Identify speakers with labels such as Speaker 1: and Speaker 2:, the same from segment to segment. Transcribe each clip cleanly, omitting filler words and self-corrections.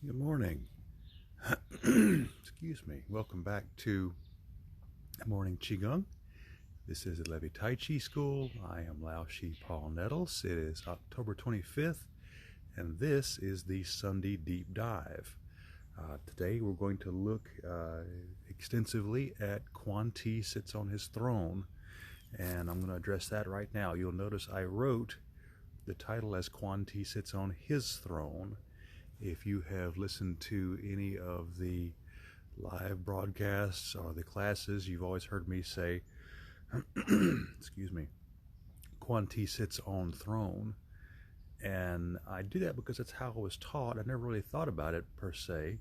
Speaker 1: Good morning. Excuse me. Welcome back to Morning Qi Gong. This is the Levi Tai Chi School. I am Lao Shi Paul Nettles. It is October 25th, and this is the Sunday Deep Dive. Today we're going to look extensively at Quan sits on his throne, and I'm going to address that right now. You'll notice I wrote the title as Quan sits on his throne. If you have listened to any of the live broadcasts or the classes, you've always heard me say, excuse me, Quan sits on throne. And I do that because that's how I was taught. I never really thought about it per se,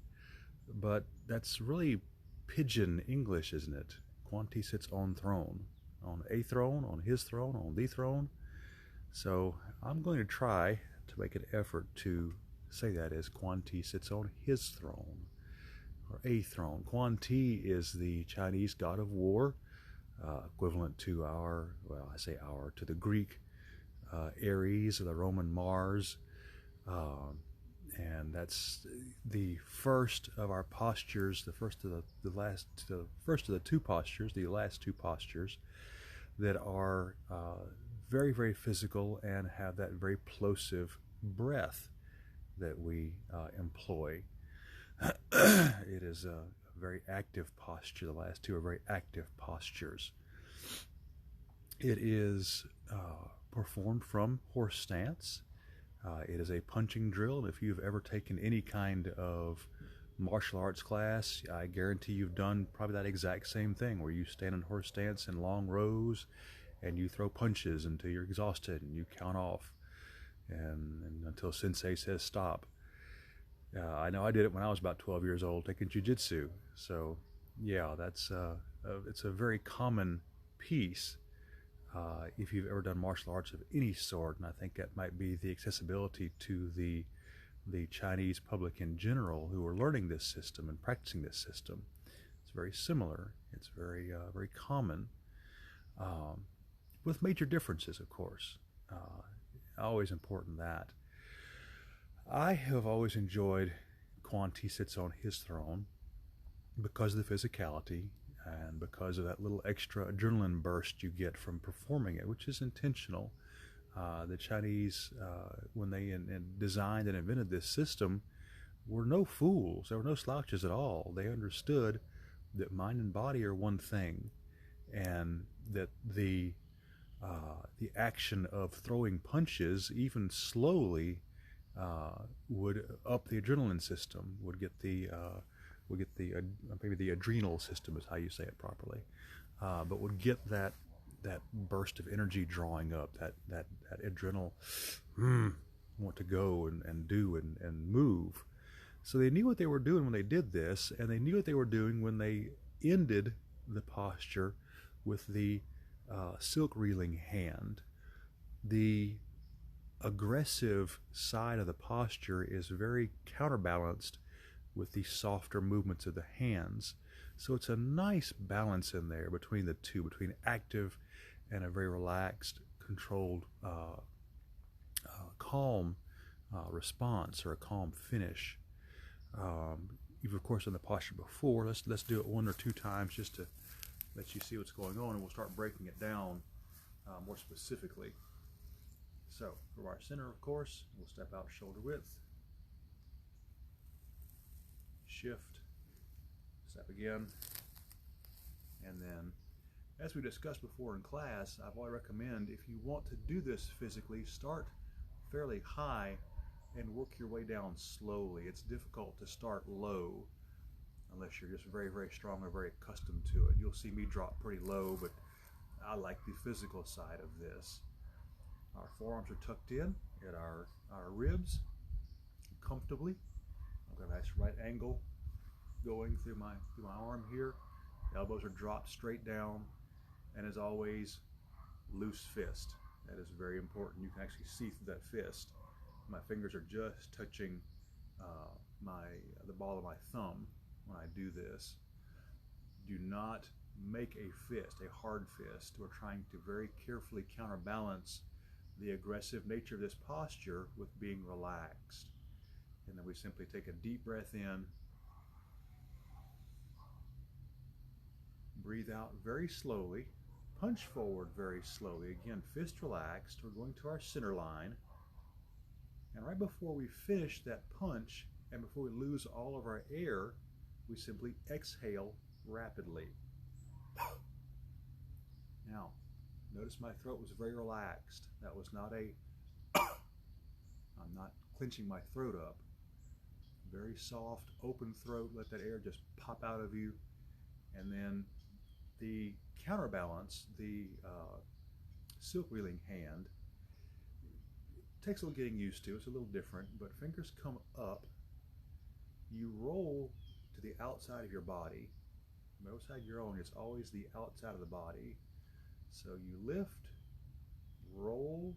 Speaker 1: but that's really pidgin English, isn't it? Quan sits on throne, on a throne, on his throne, on the throne. So I'm going to try to make an effort to say that as Quan sits on his throne, or a throne. Quan is the Chinese god of war, equivalent to our, well, I say our, to the Greek Ares or the Roman Mars, and that's the first of our postures, the first of the two postures, the last two postures that are very, very physical and have that very plosive breath that we employ. It is a very active posture. The last two are very active postures. It is performed from horse stance. It is a punching drill. If you've ever taken any kind of martial arts class, I guarantee you've done probably that exact same thing, where you stand in horse stance in long rows and you throw punches until you're exhausted and you count off and until sensei says stop. I know I did it when I was about 12 years old taking jiu-jitsu. So yeah, that's it's a very common piece if you've ever done martial arts of any sort, and I think that might be the accessibility to the Chinese public in general who are learning this system and practicing this system. It's very similar. It's very very common, with major differences, of course. Always important that. I have always enjoyed Quan sits on his throne because of the physicality and because of that little extra adrenaline burst you get from performing it, which is intentional. The Chinese, when they designed and invented this system, were no fools. There were no slouches at all. They understood that mind and body are one thing, and that the action of throwing punches, even slowly, would up the adrenaline system, would get the maybe the adrenal system is how you say it properly, but would get that burst of energy drawing up, that adrenal want to go and do and move. So they knew what they were doing when they did this, and they knew what they were doing when they ended the posture with the silk reeling hand. The aggressive side of the posture is very counterbalanced with the softer movements of the hands. So it's a nice balance in there between the two, between active and a very relaxed, controlled, calm response, or a calm finish. You've of course done the posture before. Let's do it one or two times just to let you see what's going on, and we'll start breaking it down more specifically. So, from our center, of course, we'll step out shoulder width, shift, step again, and then, as we discussed before in class, I always recommend, if you want to do this physically, start fairly high and work your way down slowly. It's difficult to start low unless you're just very, very strong or very accustomed to it. You'll see me drop pretty low, but I like the physical side of this. Our forearms are tucked in at our ribs comfortably. I've got a nice right angle going through my arm here. The elbows are dropped straight down, and as always, loose fist. That is very important. You can actually see through that fist. My fingers are just touching the ball of my thumb when I do this. Do not make a fist, a hard fist. We're trying to very carefully counterbalance the aggressive nature of this posture with being relaxed. And then we simply take a deep breath in, breathe out very slowly, punch forward very slowly. Again, fist relaxed. We're going to our center line. And right before we finish that punch, and before we lose all of our air, we simply exhale rapidly. Now, notice my throat was very relaxed. That was not a, I'm not clenching my throat up. Very soft, open throat, let that air just pop out of you. And then the counterbalance, the silk reeling hand, takes a little getting used to. It's a little different, but fingers come up. You roll to the outside of your body. No side you're on, it's always the outside of the body. So you lift, roll.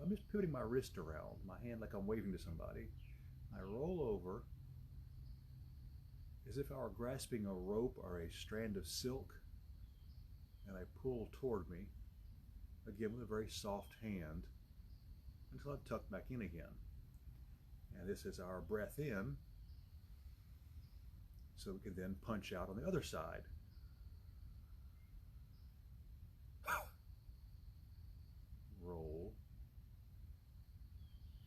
Speaker 1: I'm just pivoting my wrist around, my hand like I'm waving to somebody. I roll over as if I were grasping a rope or a strand of silk, and I pull toward me, again with a very soft hand, until I tuck back in again. And this is our breath in, so we can then punch out on the other side. Roll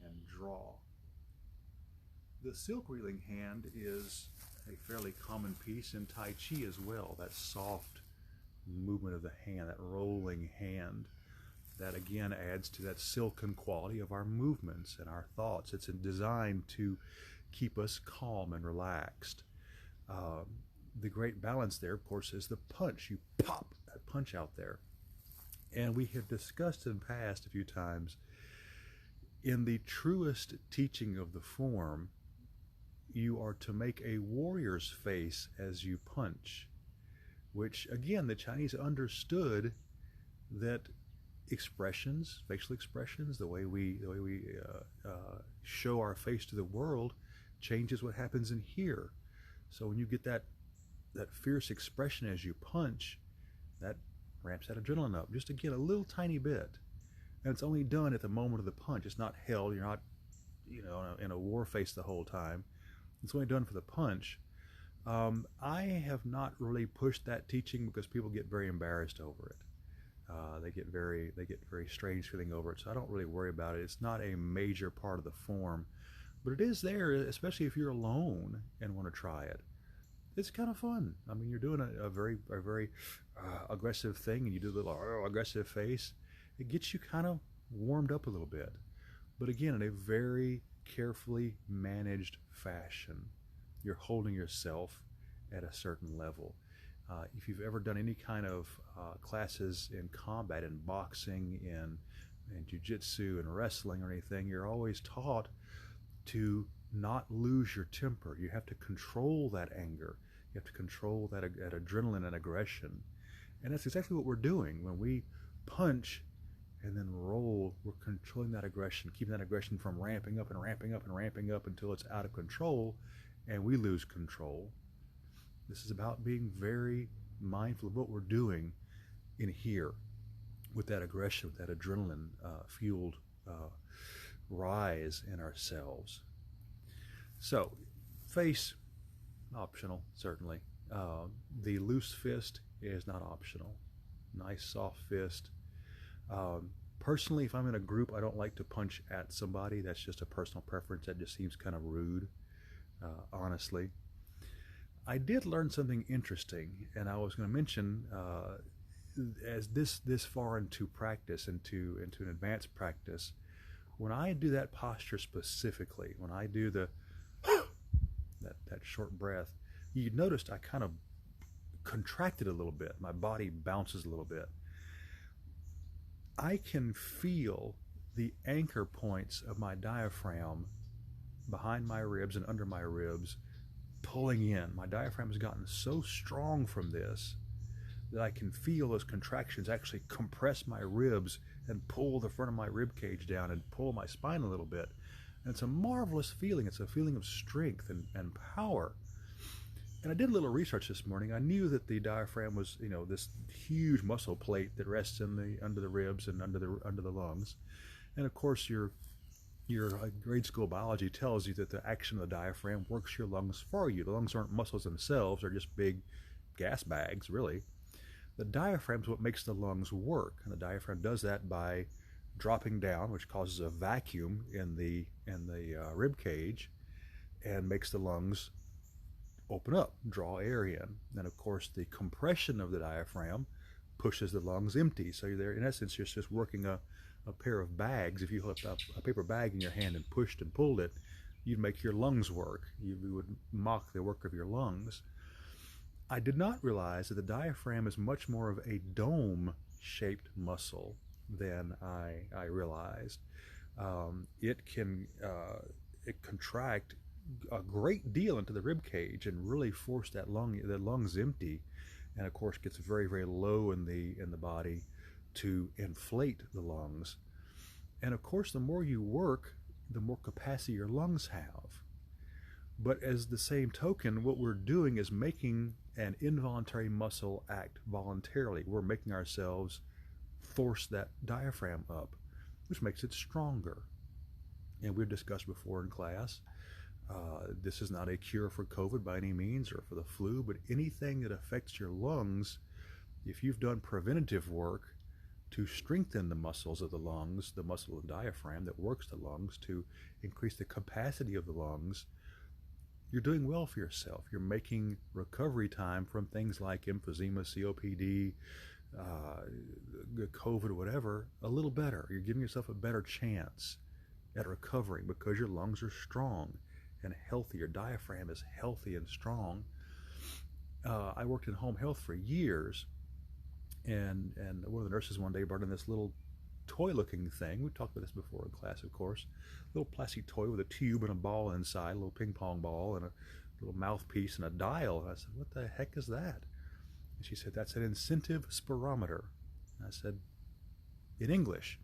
Speaker 1: and draw. The silk reeling hand is a fairly common piece in Tai Chi as well, that soft movement of the hand, that rolling hand. That again adds to that silken quality of our movements and our thoughts. It's designed to keep us calm and relaxed. The great balance there, of course, is the punch. You pop that punch out there. And we have discussed in the past a few times, in the truest teaching of the form, you are to make a warrior's face as you punch, which again, the Chinese understood that expressions, facial expressions, the way we show our face to the world changes what happens in here. So when you get that fierce expression as you punch, that ramps that adrenaline up just again a little tiny bit. And it's only done at the moment of the punch. It's not held. You're not, in a war face the whole time. It's only done for the punch. I have not really pushed that teaching because people get very embarrassed over it. They get very strange feeling over it. So I don't really worry about it. It's not a major part of the form, but it is there, especially if you're alone and want to try it. It's kind of fun. I mean, you're doing a very aggressive thing, and you do a little aggressive face. It gets you kind of warmed up a little bit, but again, in a very carefully managed fashion. You're holding yourself at a certain level. If you've ever done any kind of classes in combat, in boxing, in jiu-jitsu and wrestling or anything, you're always taught to not lose your temper. You have to control that anger. You have to control that adrenaline and aggression. And that's exactly what we're doing. When we punch and then roll, we're controlling that aggression, keeping that aggression from ramping up and ramping up and ramping up until it's out of control and we lose control. This is about being very mindful of what we're doing in here with that aggression, with that adrenaline fueled rise in ourselves. So, face, optional, certainly. The loose fist is not optional. Nice soft fist. Personally, if I'm in a group, I don't like to punch at somebody. That's just a personal preference. That just seems kind of rude, honestly. I did learn something interesting, and I was going to mention, as this far into practice, into an advanced practice, when I do that posture specifically, when I do that short breath, you noticed I kind of contracted a little bit. My body bounces a little bit. I can feel the anchor points of my diaphragm behind my ribs and under my ribs pulling in. My diaphragm has gotten so strong from this that I can feel those contractions actually compress my ribs and pull the front of my rib cage down and pull my spine a little bit. And it's a marvelous feeling. It's a feeling of strength and power. And I did a little research this morning. I knew that the diaphragm was, this huge muscle plate that rests under the ribs and under the lungs. And of course, your Your grade school biology tells you that the action of the diaphragm works your lungs for you. The lungs aren't muscles themselves, they're just big gas bags, really. The diaphragm is what makes the lungs work, and the diaphragm does that by dropping down, which causes a vacuum in the rib cage, and makes the lungs open up, draw air in. And of course, the compression of the diaphragm pushes the lungs empty. So you're there, in essence, you're just working a pair of bags. If you held up a paper bag in your hand and pushed and pulled it, you'd make your lungs work. You would mock the work of your lungs. I did not realize that the diaphragm is much more of a dome-shaped muscle than I realized. It can contract a great deal into the rib cage and really force the lungs empty, and of course gets very, very low in the body to inflate the lungs. And of course, the more you work, the more capacity your lungs have. But as the same token, what we're doing is making an involuntary muscle act voluntarily. We're making ourselves force that diaphragm up, which makes it stronger. And we've discussed before in class, this is not a cure for COVID by any means, or for the flu, but anything that affects your lungs, if you've done preventative work to strengthen the muscles of the lungs, the muscle of the diaphragm that works the lungs to increase the capacity of the lungs, you're doing well for yourself. You're making recovery time from things like emphysema, COPD, COVID, whatever, a little better. You're giving yourself a better chance at recovering because your lungs are strong and healthy. Your diaphragm is healthy and strong. I worked in home health for years, and one of the nurses one day brought in this little toy-looking thing. We talked about this before in class, of course. A little plastic toy with a tube and a ball inside, a little ping pong ball, and a little mouthpiece and a dial. And I said, "What the heck is that?" And she said, "That's an incentive spirometer." And I said, "In English?"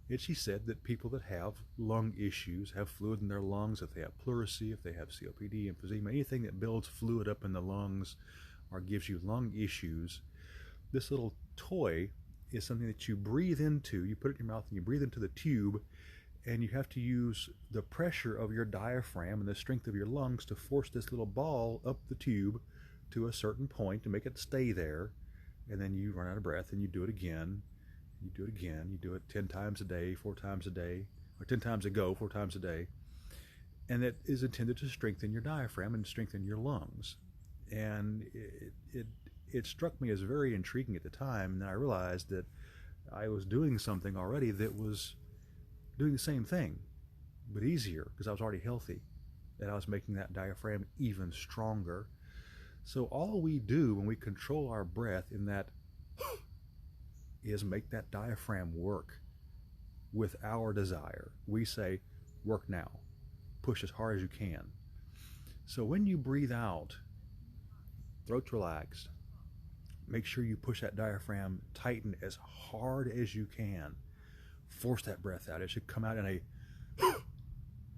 Speaker 1: And she said that people that have lung issues, have fluid in their lungs, if they have pleurisy, if they have COPD, emphysema, anything that builds fluid up in the lungs or gives you lung issues, this little toy is something that you breathe into. You put it in your mouth and you breathe into the tube, and you have to use the pressure of your diaphragm and the strength of your lungs to force this little ball up the tube to a certain point to make it stay there. And then you run out of breath and you do it again. You do it again. You do it 10 times a day, 4 times a day, or 10 times a go, 4 times a day. And it is intended to strengthen your diaphragm and strengthen your lungs. And it struck me as very intriguing at the time, and then I realized that I was doing something already that was doing the same thing, but easier, because I was already healthy, and I was making that diaphragm even stronger. So all we do when we control our breath in that is make that diaphragm work with our desire. We say, work now. Push as hard as you can. So when you breathe out, throat's relaxed, make sure you push that diaphragm, tighten as hard as you can. Force that breath out. It should come out in a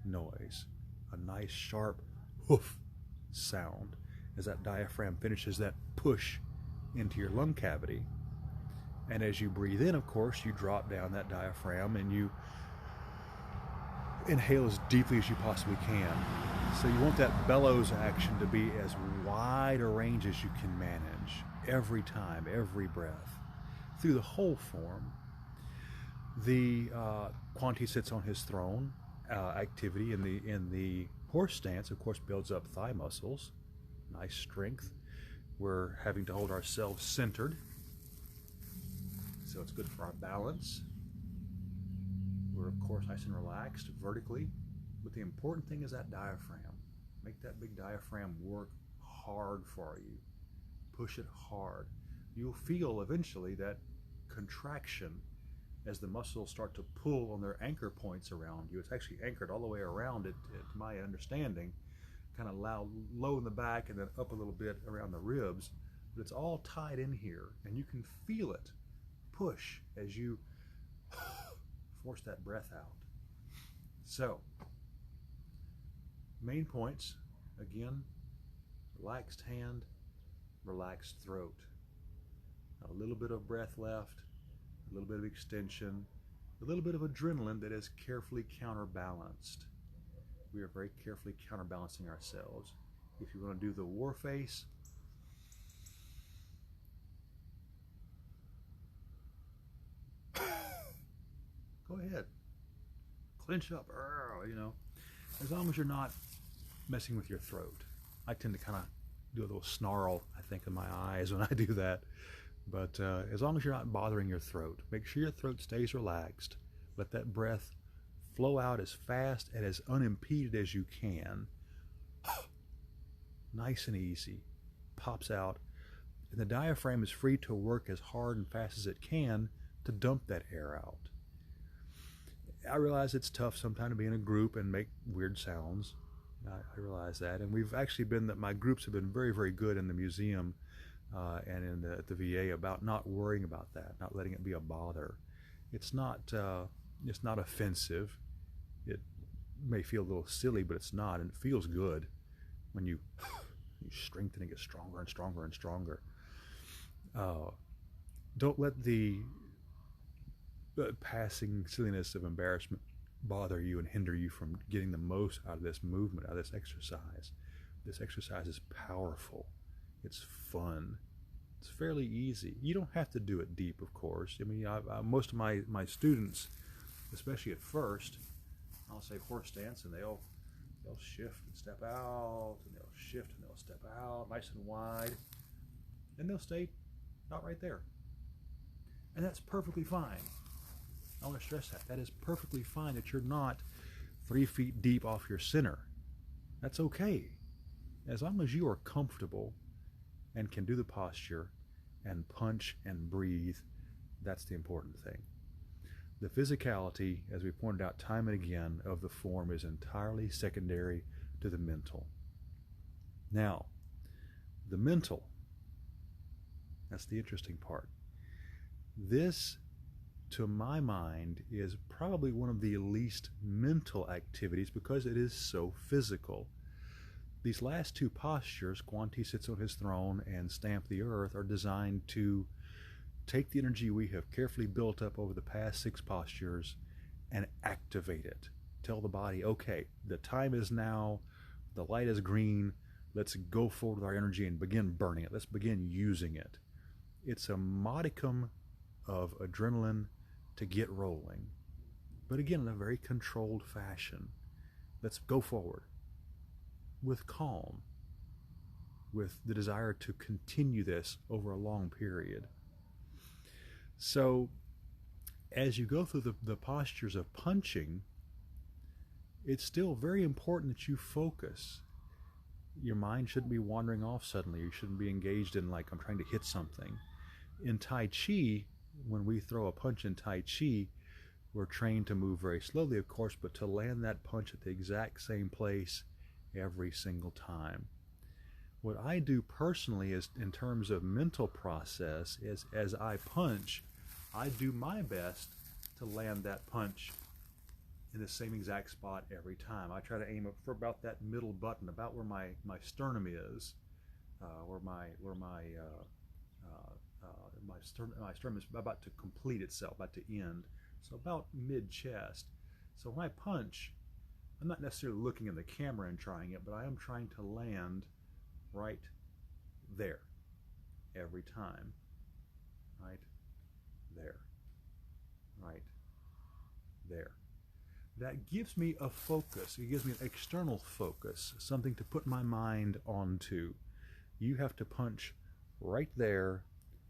Speaker 1: noise, a nice sharp hoof sound as that diaphragm finishes that push into your lung cavity. And as you breathe in, of course, you drop down that diaphragm and you inhale as deeply as you possibly can. So you want that bellows action to be as wide a range as you can manage every time, every breath, through the whole form. The Quan sits on his throne activity in the horse stance, of course, builds up thigh muscles, nice strength. We're having to hold ourselves centered, so it's good for our balance. We're, of course, nice and relaxed vertically, but the important thing is that diaphragm. Make that big diaphragm work hard for you. Push it hard. You'll feel eventually that contraction as the muscles start to pull on their anchor points around you. It's actually anchored all the way around it, to my understanding, kind of low in the back and then up a little bit around the ribs, but it's all tied in here, and you can feel it push as you force that breath out. So, main points, again, relaxed hand, relaxed throat. A little bit of breath left, a little bit of extension, a little bit of adrenaline that is carefully counterbalanced. We are very carefully counterbalancing ourselves. If you want to do the war face, go ahead. Clench up, you know, as long as you're not messing with your throat. I tend to kind of do a little snarl, I think, in my eyes when I do that. But as long as you're not bothering your throat, make sure your throat stays relaxed. Let that breath flow out as fast and as unimpeded as you can. Nice and easy. Pops out. And the diaphragm is free to work as hard and fast as it can to dump that air out. I realize it's tough sometimes to be in a group and make weird sounds. I realize that. And we've actually my groups have been very, very good in the museum and in the VA about not worrying about that, not letting it be a bother. It's not offensive. It may feel a little silly, but it's not, and it feels good when you strengthen and get stronger and stronger and stronger. Don't let the passing silliness of embarrassment bother you and hinder you from getting the most out of this movement, out of this exercise. This exercise is powerful. It's fun. It's fairly easy. You don't have to do it deep, of course. I mean, most of my students, especially at first, I'll say horse stance, and they'll shift and step out, and they'll shift and they'll step out, nice and wide, and they'll stay about right there. And that's perfectly fine. I want to stress that. That is perfectly fine that you're not 3 feet deep off your center. That's okay. As long as you are comfortable and can do the posture and punch and breathe, that's the important thing. The physicality, as we pointed out time and again, of the form is entirely secondary to the mental. Now, the mental, that's the interesting part. This, to my mind, is probably one of the least mental activities because it is so physical. These last two postures, Quan sits on his throne and stamp the earth, are designed to take the energy we have carefully built up over the past 6 postures and activate it. Tell the body, okay, the time is now, the light is green, let's go forward with our energy and begin burning it. Let's begin using it. It's a modicum of adrenaline to get rolling, but again, in a very controlled fashion. Let's go forward with calm, with the desire to continue this over a long period. So as you go through the postures of punching, it's still very important that you focus. Your mind shouldn't be wandering off suddenly. You shouldn't be engaged in, like, I'm trying to hit something. In Tai Chi, when we throw a punch in Tai Chi, we're trained to move very slowly, of course, but to land that punch at the exact same place every single time. What I do personally is, in terms of mental process, is as I punch, I do my best to land that punch in the same exact spot every time. I try to aim for about that middle button, about where my sternum is, where my sternum is about to complete itself, about to end. So about mid-chest. So when I punch, I'm not necessarily looking in the camera and trying it, but I am trying to land right there every time. Right there. Right there. That gives me a focus. It gives me an external focus, something to put my mind onto. You have to punch right there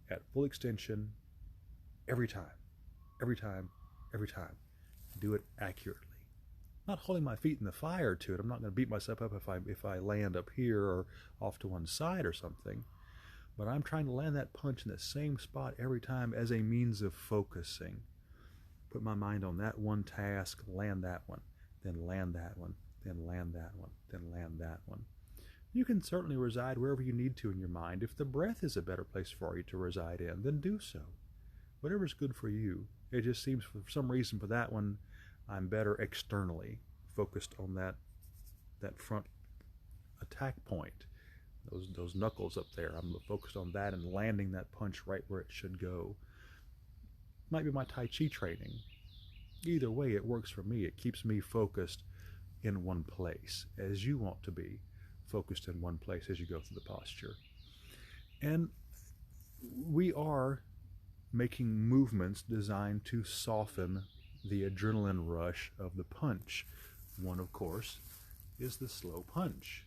Speaker 1: at full extension every time. Every time. Every time. Do it accurately. Not holding my feet in the fire to it. I'm not going to beat myself up if I land up here or off to one side or something. But I'm trying to land that punch in the same spot every time as a means of focusing. Put my mind on that one task, land that one, then land that one, then land that one, then land that one. You can certainly reside wherever you need to in your mind. If the breath is a better place for you to reside in, then do so. Whatever's good for you. It just seems for some reason for that one, I'm better externally focused on that front attack point. Those knuckles up there. I'm focused on that and landing that punch right where it should go. Might be my Tai Chi training. Either way, it works for me. It keeps me focused in one place, as you want to be focused in one place as you go through the posture. And we are making movements designed to soften the adrenaline rush of the punch. One, of course, is the slow punch.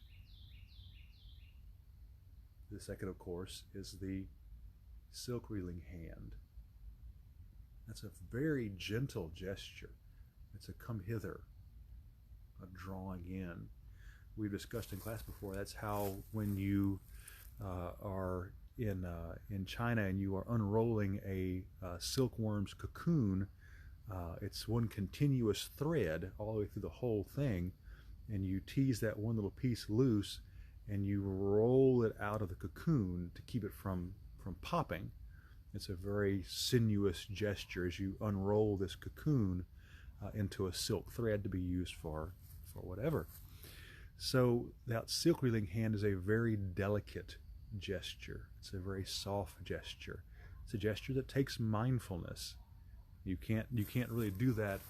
Speaker 1: The second, of course, is the silk reeling hand. That's a very gentle gesture. It's a come hither, a drawing in. We've discussed in class before, that's how when you are in China and you are unrolling a silkworm's cocoon, it's one continuous thread all the way through the whole thing, and you tease that one little piece loose and you roll it out of the cocoon to keep it from popping. It's a very sinuous gesture as you unroll this cocoon into a silk thread to be used for whatever. So that silk reeling hand is a very delicate gesture. It's a very soft gesture. It's a gesture that takes mindfulness. You can't really do that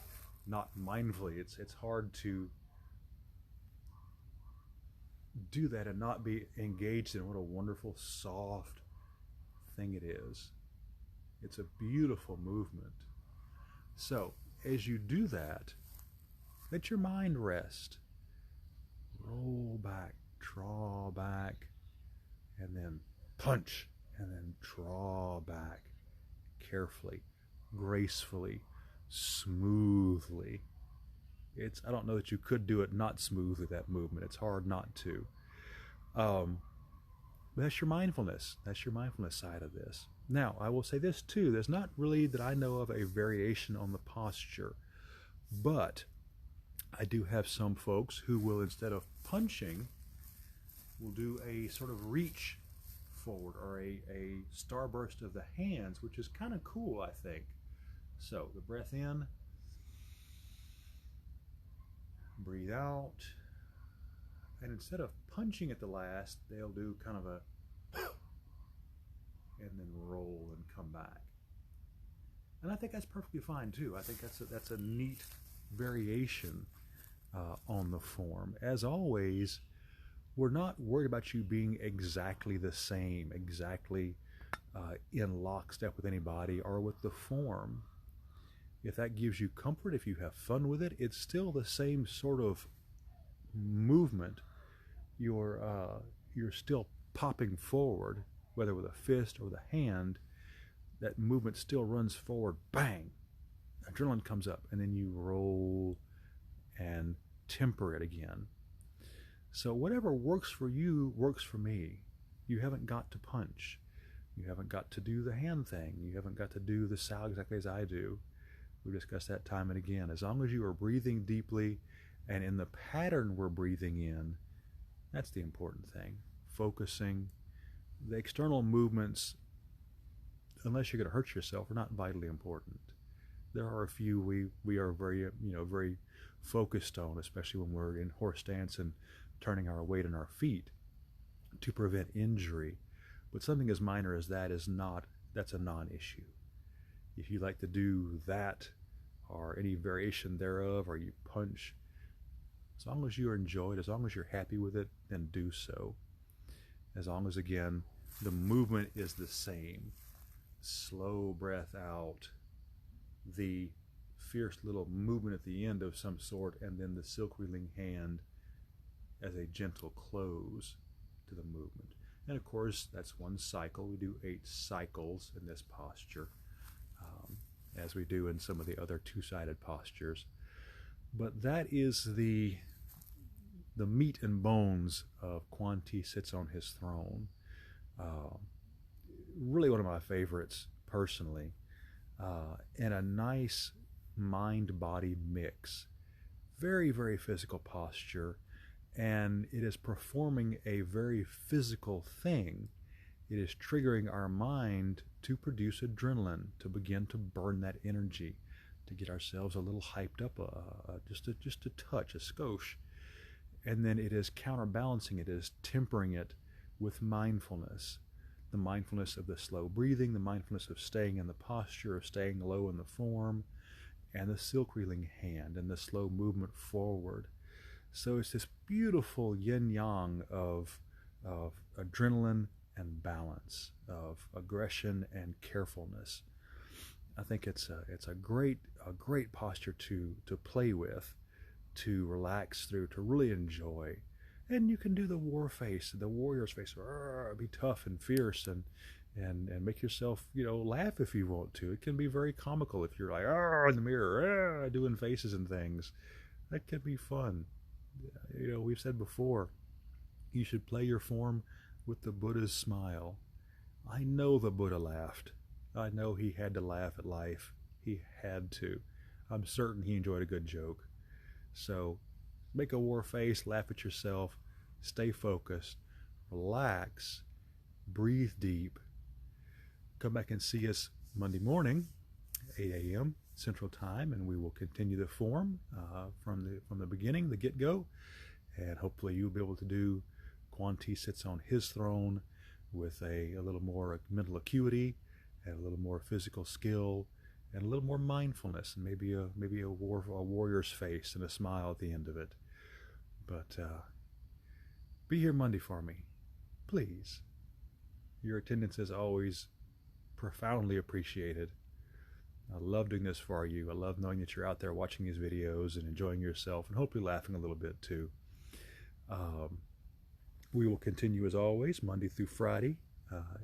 Speaker 1: not mindfully. It's hard to do that and not be engaged in what a wonderful soft thing it is. It's a beautiful movement. So as you do that, let your mind rest. Roll back, draw back, and then punch, and then draw back carefully, gracefully, smoothly. I don't know that you could do it not smoothly, that movement. It's hard not to. But that's your mindfulness. That's your mindfulness side of this. Now, I will say this too. There's not really, that I know of, a variation on the posture. But I do have some folks who will, instead of punching, will do a sort of reach forward or a starburst of the hands, which is kind of cool, I think. So the breath in, breathe out, and instead of punching at the last, they'll do kind of a and then roll and come back. And I think that's perfectly fine too. I think that's a neat variation on the form. As always, we're not worried about you being exactly the same, exactly in lockstep with anybody or with the form. If that gives you comfort, if you have fun with it, it's still the same sort of movement. You're still popping forward, whether with a fist or the hand. That movement still runs forward, bang, adrenaline comes up, and then you roll and temper it again. So whatever works for you works for me. You haven't got to punch. You haven't got to do the hand thing. You haven't got to do the sow exactly as I do. We've discussed that time and again. As long as you are breathing deeply and in the pattern we're breathing in, that's the important thing. Focusing. The external movements, unless you're going to hurt yourself, are not vitally important. There are a few we are very very focused on, especially when we're in horse stance and turning our weight on our feet to prevent injury. But something as minor as that's a non-issue. If you like to do that or any variation thereof, or you punch, as long as you enjoy it, as long as you're happy with it, then do so. As long as, again, the movement is the same. Slow breath out, the fierce little movement at the end of some sort, and then the silk reeling hand as a gentle close to the movement. And of course, that's one cycle. We do 8 cycles in this posture, as we do in some of the other two-sided postures. But that is the meat and bones of Quan sits on his throne. Really one of my favorites personally, and a nice mind-body mix. Very, very physical posture, and it is performing a very physical thing. It is triggering our mind to produce adrenaline, to begin to burn that energy, to get ourselves a little hyped up, just a touch, a skosh. And then it is counterbalancing, it is tempering it with mindfulness. The mindfulness of the slow breathing, the mindfulness of staying in the posture, of staying low in the form, and the silk reeling hand and the slow movement forward. So it's this beautiful yin-yang of adrenaline and balance, of aggression and carefulness. I think it's a great posture to play with, to relax through, to really enjoy. And you can do the war face, the warrior's face, be tough and fierce and make yourself, laugh if you want to. It can be very comical if you're like, in the mirror, doing faces and things. That can be fun. We've said before, you should play your form with the Buddha's smile. I know the Buddha laughed. I know he had to laugh at life. He had to. I'm certain he enjoyed a good joke. So make a war face, laugh at yourself, stay focused, relax, breathe deep. Come back and see us Monday morning, 8 a.m. Central Time, and we will continue the form from the beginning, the get-go, and hopefully you'll be able to do Quan sits on his throne with a little more mental acuity and a little more physical skill and a little more mindfulness, and maybe a warrior's face and a smile at the end of it. But be here Monday for me, please. Your attendance is always profoundly appreciated. I love doing this for you. I love knowing that you're out there watching these videos and enjoying yourself and hopefully laughing a little bit too. We will continue as always Monday through Friday,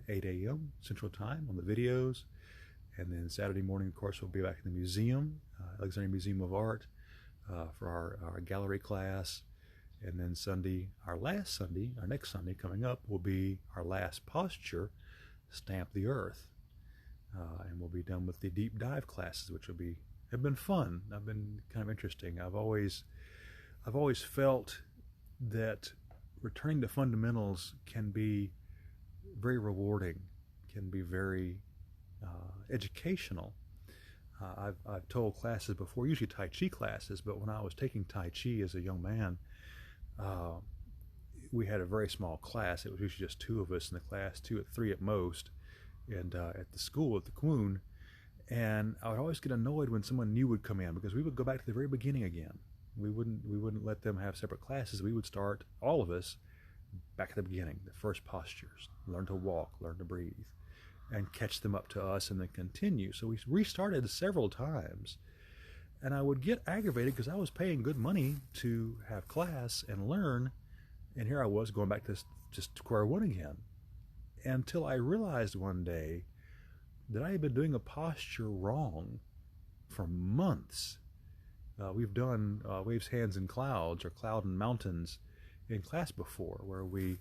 Speaker 1: 8 a.m. Central Time on the videos. And then Saturday morning, of course, we'll be back in the museum, Alexandria Museum of Art, for our gallery class. And then Sunday, our next Sunday coming up, will be our last posture, Stamp the Earth. And we'll be done with the deep dive classes, which have been fun. Have been kind of interesting. I've always felt that returning to fundamentals can be very rewarding, can be very educational. I've told classes before, usually Tai Chi classes, but when I was taking Tai Chi as a young man, we had a very small class. It was usually just two of us in the class, three at most, and at the school at the Quan. And I would always get annoyed when someone new would come in, because we would go back to the very beginning again. We wouldn't let them have separate classes. We would start, all of us, back at the beginning, the first postures, learn to walk, learn to breathe, and catch them up to us and then continue. So we restarted several times. And I would get aggravated because I was paying good money to have class and learn, and here I was going back to just square one again. Until I realized one day that I had been doing a posture wrong for months. We've done waves, hands, and clouds, or cloud and mountains in class before, where we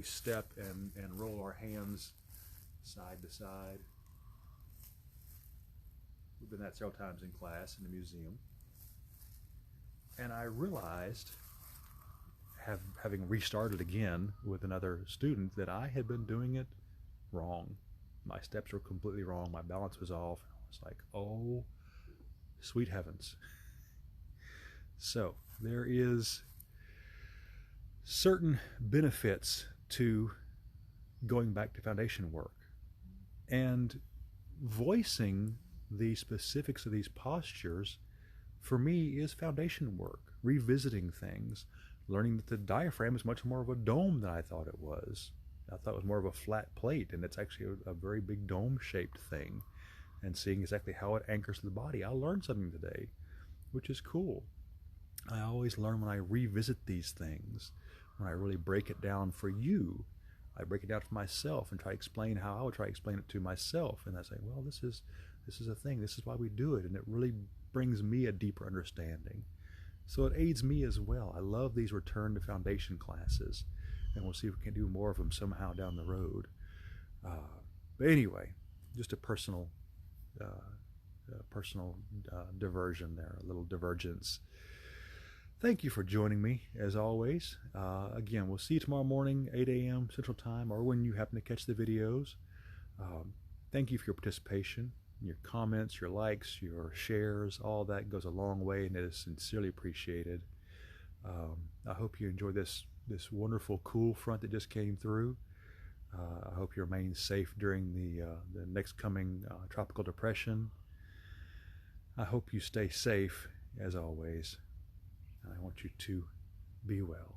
Speaker 1: step and roll our hands side to side. We've done that several times in class in the museum. And I realized, having restarted again with another student, that I had been doing it wrong. My steps were completely wrong. My balance was off. I was like, oh, sweet heavens. So there is certain benefits to going back to foundation work, and voicing the specifics of these postures for me is foundation work. Revisiting things, learning that the diaphragm is much more of a dome than I thought it was. I thought it was more of a flat plate, and it's actually a very big dome-shaped thing, and seeing exactly how it anchors the body. I learned something today, which is cool. I always learn when I revisit these things, when I really break it down for you. I break it down for myself and try to explain how I would try to explain it to myself, and I say, well, this is a thing, this is why we do it, and it really brings me a deeper understanding. So it aids me as well. I love these return to foundation classes, and we'll see if we can do more of them somehow down the road. But anyway, just a personal diversion there, a little divergence. Thank you for joining me, as always. Again, we'll see you tomorrow morning, 8 a.m. Central Time, or when you happen to catch the videos. Thank you for your participation, your comments, your likes, your shares. All that goes a long way, and it is sincerely appreciated. I hope you enjoy this wonderful cool front that just came through. I hope you remain safe during the next coming tropical depression. I hope you stay safe as always, and I want you to be well.